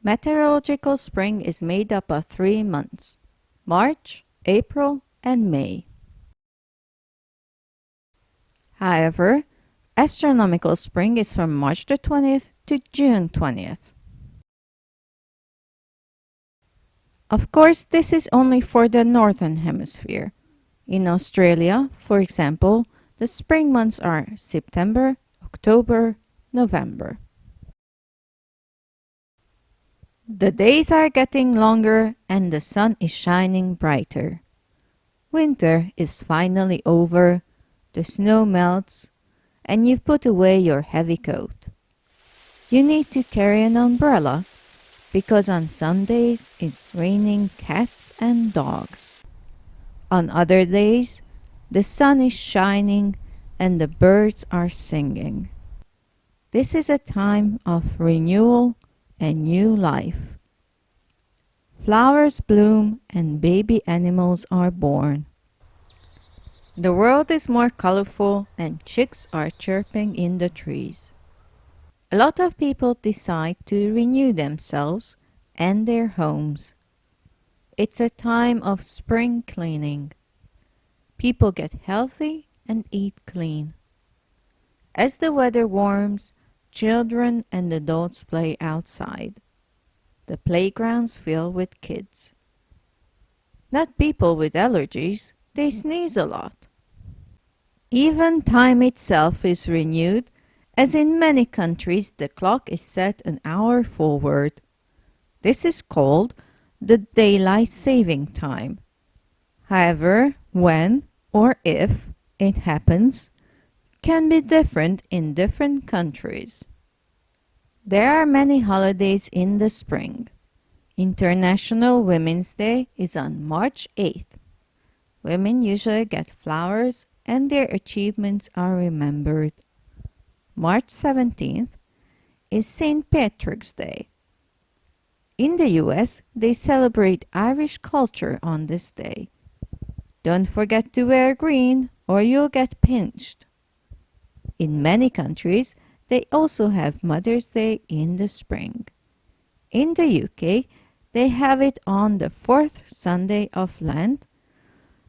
Meteorological spring is made up of 3 months: March, April, and May. However, astronomical spring is from March the 20th to June 20th. Of course, this is only for the Northern Hemisphere. In Australia, for example, the spring months are September, October, November. The days are getting longer and the sun is shining brighter. Winter is finally over, the snow melts, and you put away your heavy coat. You need to carry an umbrella because on some days it's raining cats and dogs. On other days, the sun is shining and the birds are singing. This is a time of renewal and new life. Flowers bloom and baby animals are born. The world is more colorful and chicks are chirping in the trees. A lot of people decide to renew themselves and their homes. It's a time of spring cleaning. People get healthy and eat clean. As the weather warms, children and adults play outside. The playgrounds fill with kids. Not people with allergies, they sneeze a lot. Even time itself is renewed, as in many countries the clock is set an hour forward. This is called the daylight saving time. However, when or if it happens can be different in different countries. There are many holidays in the spring. International Women's Day is on March 8th. Women usually get flowers and their achievements are remembered. March 17th is St. Patrick's Day. In the US, they celebrate Irish culture on this day. Don't forget to wear green or you'll get pinched. In many countries, they also have Mother's Day in the spring. In the UK, they have it on the 4th Sunday of Lent,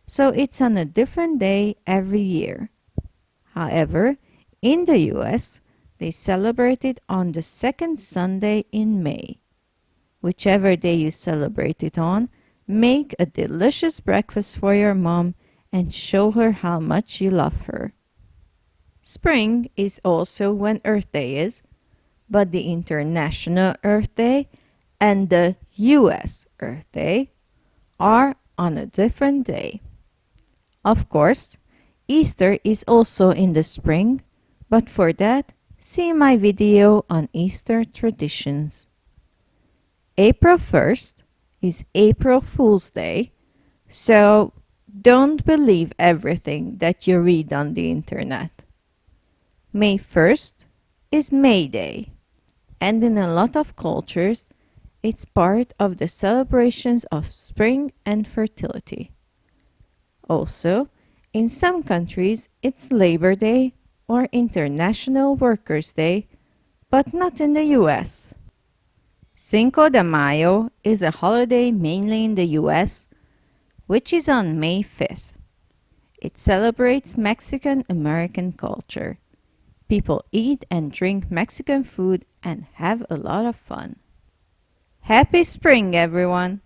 so it's on a different day every year. However, in the US, they celebrate it on the 2nd Sunday in May. Whichever day you celebrate it on, make a delicious breakfast for your mom and show her how much you love her. Spring is also when Earth Day is, but the International Earth Day and the US Earth Day are on a different day. Of course, Easter is also in the spring, but for that, see my video on Easter traditions. April 1st is April Fool's Day, so don't believe everything that you read on the internet. May 1st is May Day, and in a lot of cultures, it's part of the celebrations of spring and fertility. Also, in some countries, it's Labor Day or International Workers' Day, but not in the US. Cinco de Mayo is a holiday mainly in the US, which is on May 5th. It celebrates Mexican-American culture. People eat and drink Mexican food and have a lot of fun. Happy spring, everyone!